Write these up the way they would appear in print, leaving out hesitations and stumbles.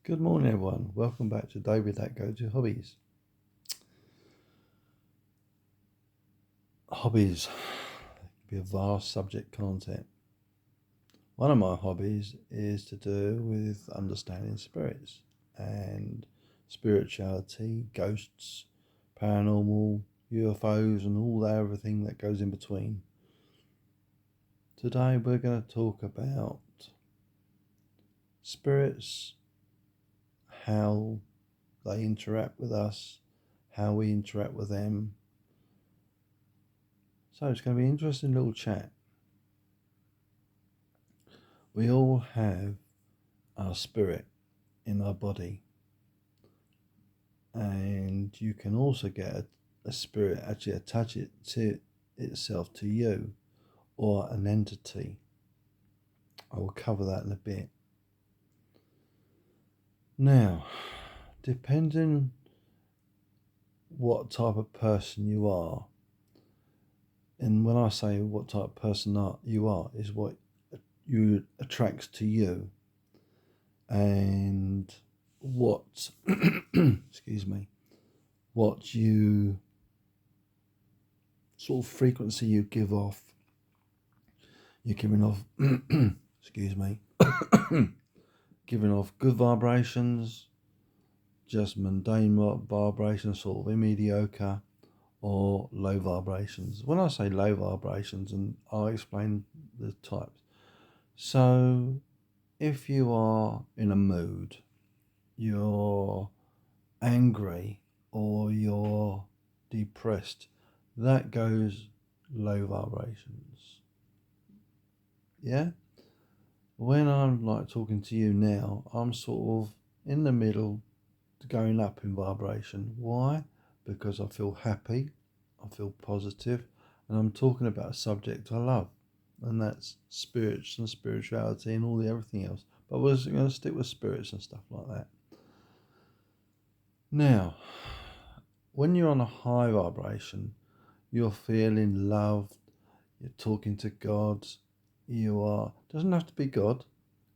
Good morning, everyone. Welcome back to David That Go to Hobbies. Hobbies can be a vast subject, can't it? One of my hobbies is to do with understanding spirits and spirituality, ghosts, paranormal, UFOs, and all that everything that goes in between. Today we're going to talk about spirits, how they interact with us, how we interact with them. So it's going to be an interesting little chat. We all have our spirit in our body, and you can also get a spirit actually attach it to itself to you or an entity. I will cover that in a bit. Now, depending what type of person you are, and when I say what type of person you are, is what you attracts to you, and what excuse me, what you sort of frequency you give off. You're giving off excuse me, giving off good vibrations, just mundane vibrations, sort of mediocre, or low vibrations. When I say low vibrations, and I'll explain the types. So if you are in a mood, you're angry or you're depressed, that goes low vibrations. Yeah? When I'm like talking to you now, I'm sort of in the middle, going up in vibration. Why? Because I feel happy, I feel positive, and I'm talking about a subject I love, and that's spirits and spirituality and all the everything else. But we're going to stick with spirits and stuff like that. Now, when you're on a high vibration, you're feeling loved, you're talking to God, doesn't have to be God,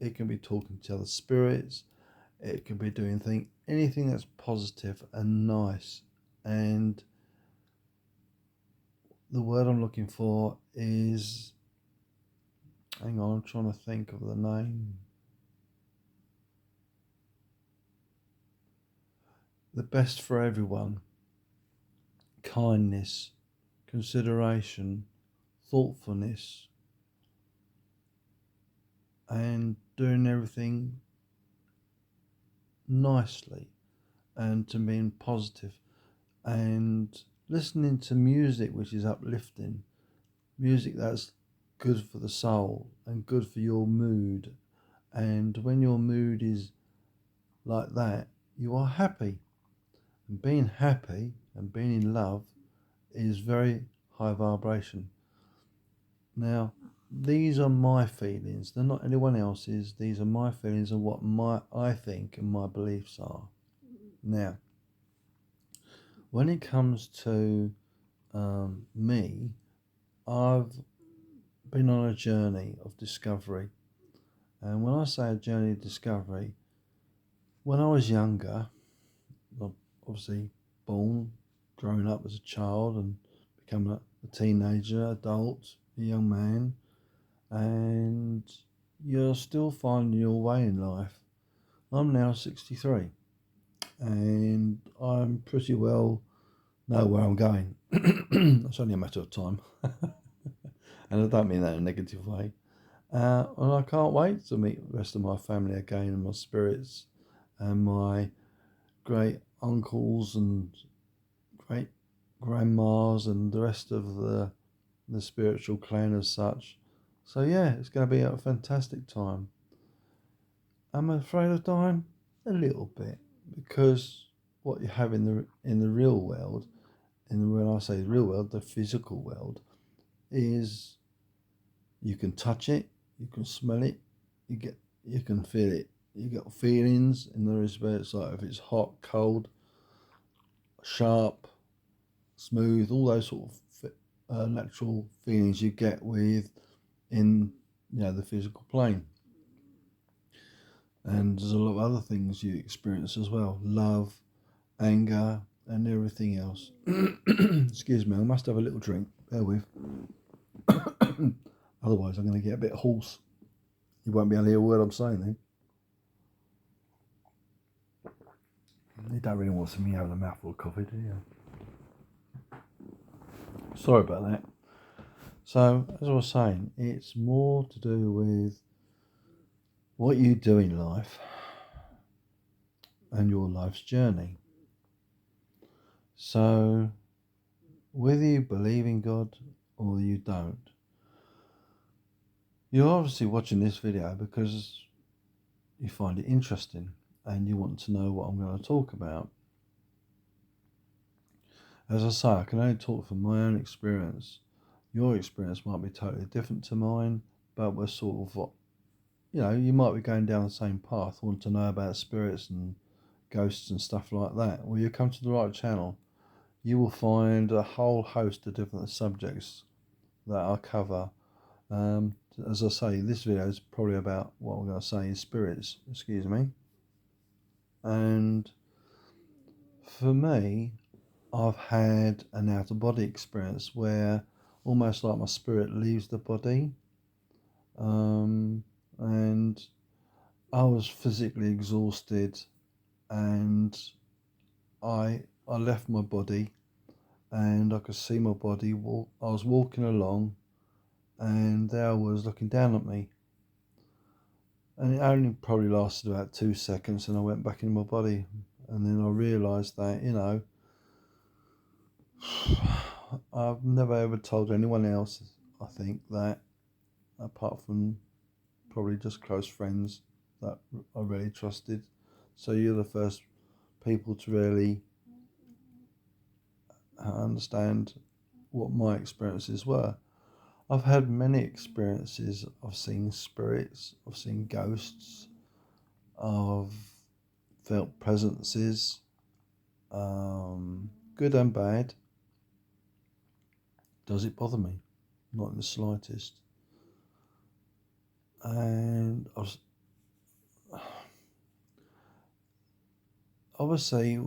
it can be talking to other spirits, it can be doing anything that's positive and nice. And the word I'm looking for is, hang on, I'm trying to think of the name. The best for everyone. Kindness, consideration, thoughtfulness, and doing everything nicely and to being positive, and listening to music which is uplifting, music that's good for the soul and good for your mood. And when your mood is like that, you are happy. And being happy and being in love is very high vibration. Now, these are my feelings. They're not anyone else's. These are my feelings and what I think and my beliefs are. Now, when it comes to me, I've been on a journey of discovery. And when I say a journey of discovery, when I was younger, obviously born, growing up as a child and becoming a teenager, adult, a young man, and you're still finding your way in life. I'm now 63 and I'm pretty well know where I'm going. It's only a matter of time. And I don't mean that in a negative way. And I can't wait to meet the rest of my family again, and my spirits and my great uncles and great grandmas and the rest of the spiritual clan as such. So yeah, it's going to be a fantastic time. Am I afraid of dying? A little bit, because what you have in the real world, and when I say real world, the physical world, is you can touch it, you can smell it, you can feel it. You get feelings in the respects like if it's hot, cold, sharp, smooth, all those sort of natural feelings you get with in the physical plane. And there's a lot of other things you experience as well. Love, anger, and everything else. Excuse me, I must have a little drink. Bear with. Otherwise, I'm going to get a bit hoarse. You won't be able to hear a word I'm saying then. You don't really want to see me having a mouthful of coffee, do you? Sorry about that. So, as I was saying, it's more to do with what you do in life and your life's journey. So, whether you believe in God or you don't, you're obviously watching this video because you find it interesting and you want to know what I'm going to talk about. As I say, I can only talk from my own experience. Your experience might be totally different to mine, but we're sort of, you might be going down the same path, want to know about spirits and ghosts and stuff like that. Well, you come to the right channel. You will find a whole host of different subjects that I cover. As I say, this video is probably about what I'm going to say is spirits, excuse me. And for me, I've had an out-of-body experience where almost like my spirit leaves the body. And I was physically exhausted and I left my body and I could see my body. I was walking along and there I was looking down at me. And it only probably lasted about 2 seconds and I went back in my body. And then I realised that, I've never ever told anyone else, I think, that apart from probably just close friends that I really trusted. So you're the first people to really understand what my experiences were. I've had many experiences. I've seen spirits, I've seen ghosts, I've felt presences, good and bad. Does it bother me? Not in the slightest. And obviously,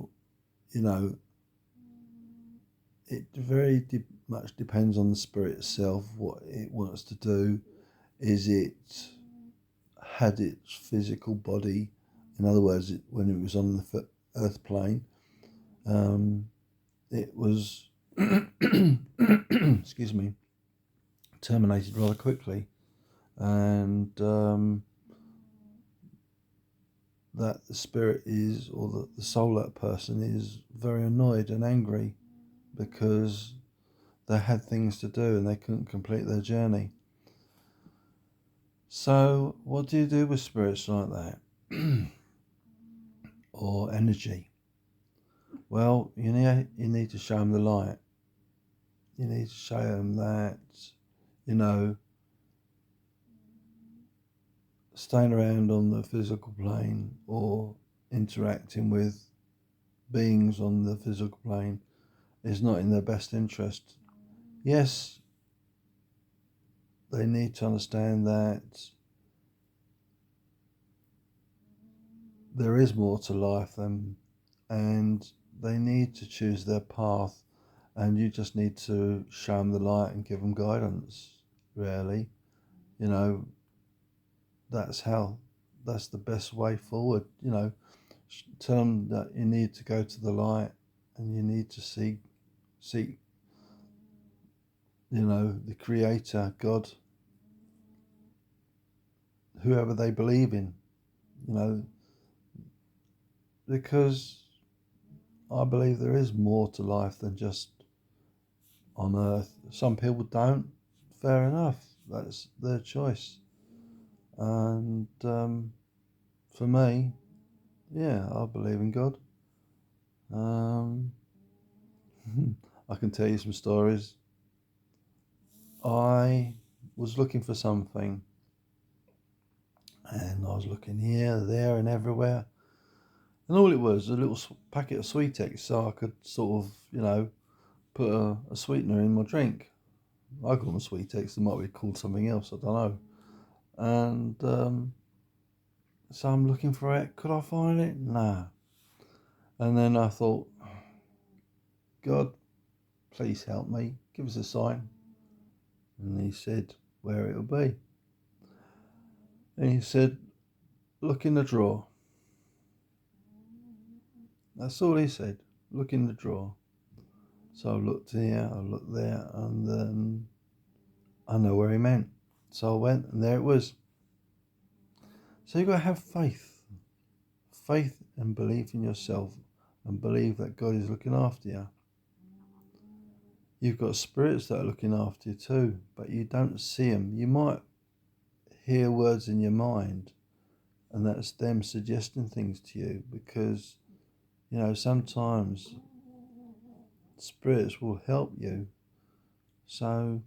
it very much depends on the spirit itself, what it wants to do. Is it had its physical body? In other words, when it was on the earth plane, it was, excuse me, terminated rather quickly. And that the spirit is, or the soul of that person is very annoyed and angry because they had things to do and they couldn't complete their journey. So what do you do with spirits like that? Or energy? Well, you need to show them the light. You need to show them that, staying around on the physical plane or interacting with beings on the physical plane is not in their best interest. Yes, they need to understand that there is more to life and they need to choose their path, and you just need to show them the light and give them guidance, really. That's the best way forward. Tell them that you need to go to the light and you need to seek the creator, God, whoever they believe in, because I believe there is more to life than just on earth. Some people don't. Fair enough. That's their choice. And for me, yeah, I believe in God. I can tell you some stories. I was looking for something and I was looking here, there and everywhere. And all it was a little packet of Sweetex so I could sort of, put a sweetener in my drink. I call them Sweetex, they might be called something else, I don't know. And So I'm looking for it. Could I find it? No. And then I thought, God, please help me. Give us a sign. And he said where it'll be. And he said, look in the drawer. That's all he said. Look in the drawer. So I looked here, I looked there, and then I know where he meant. So I went, and there it was. So you've got to have faith. Faith and belief in yourself, and believe that God is looking after you. You've got spirits that are looking after you too, but you don't see them. You might hear words in your mind, and that's them suggesting things to you, because, you know, sometimes spirits will help you. So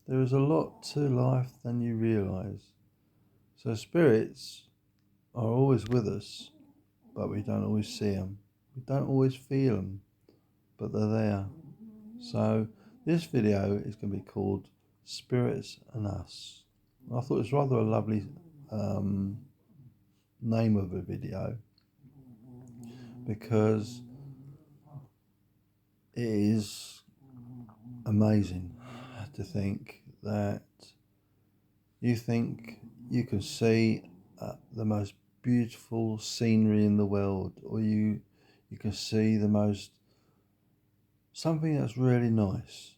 there is a lot to life than you realise. So spirits are always with us, but we don't always see them. We don't always feel them, but they're there. So this video is going to be called Spirits and Us. I thought it was rather a lovely name of a video, because it is amazing to think that you think you can see the most beautiful scenery in the world, or you can see something that's really nice,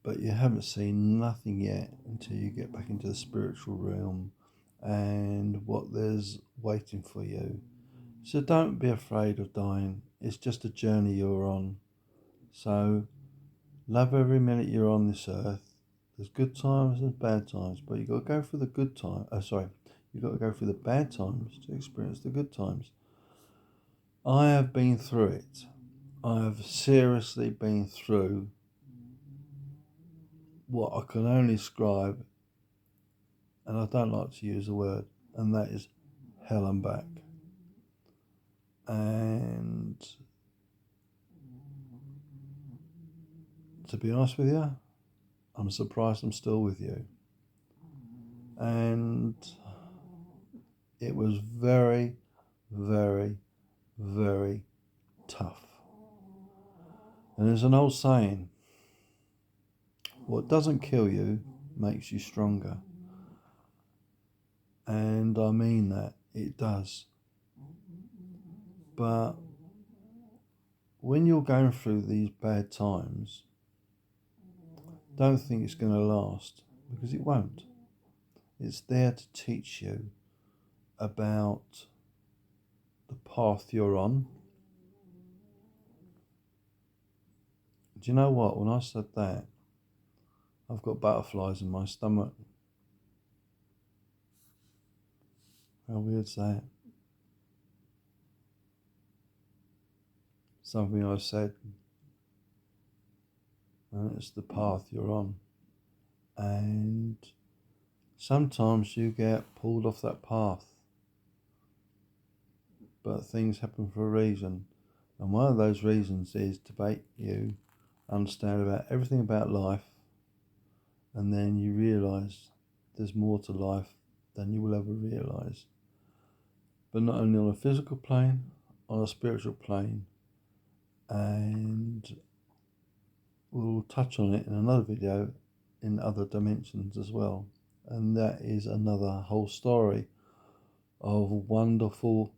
but you haven't seen nothing yet until you get back into the spiritual realm and what there's waiting for you. So don't be afraid of dying. It's just a journey you're on. So love every minute you're on this earth. There's good times and bad times, but you've got to go through the good time. You've got to go through the bad times to experience the good times. I have been through it. I have seriously been through what I can only describe, and I don't like to use the word, and that is hell and back. And to be honest with you, I'm surprised I'm still with you. And it was very, very, very tough. And there's an old saying, what doesn't kill you makes you stronger. And I mean that, it does. But when you're going through these bad times, don't think it's going to last, because it won't. It's there to teach you about the path you're on. Do you know what? When I said that, I've got butterflies in my stomach. How weird's that? Something I said, and it's the path you're on. And sometimes you get pulled off that path, but things happen for a reason. And one of those reasons is to make you understand about everything about life, and then you realise there's more to life than you will ever realise. But not only on a physical plane, on a spiritual plane. And we'll touch on it in another video in other dimensions as well. And that is another whole story of wonderful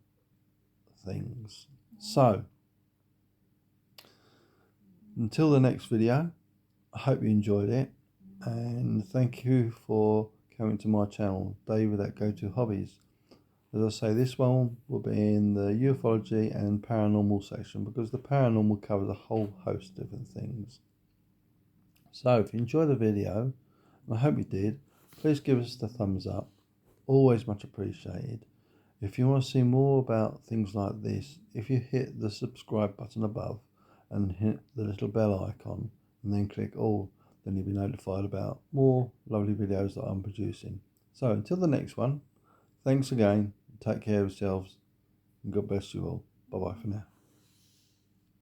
things. So, until the next video, I hope you enjoyed it, and thank you for coming to my channel, David at Go To Hobbies. As I say, this one will be in the ufology and paranormal section, because the paranormal covers a whole host of different things. So if you enjoyed the video, and I hope you did, please give us the thumbs up. Always much appreciated. If you want to see more about things like this, if you hit the subscribe button above and hit the little bell icon and then click all, then you'll be notified about more lovely videos that I'm producing. So until the next one, thanks again, take care of yourselves, and God bless you all. Bye bye for now.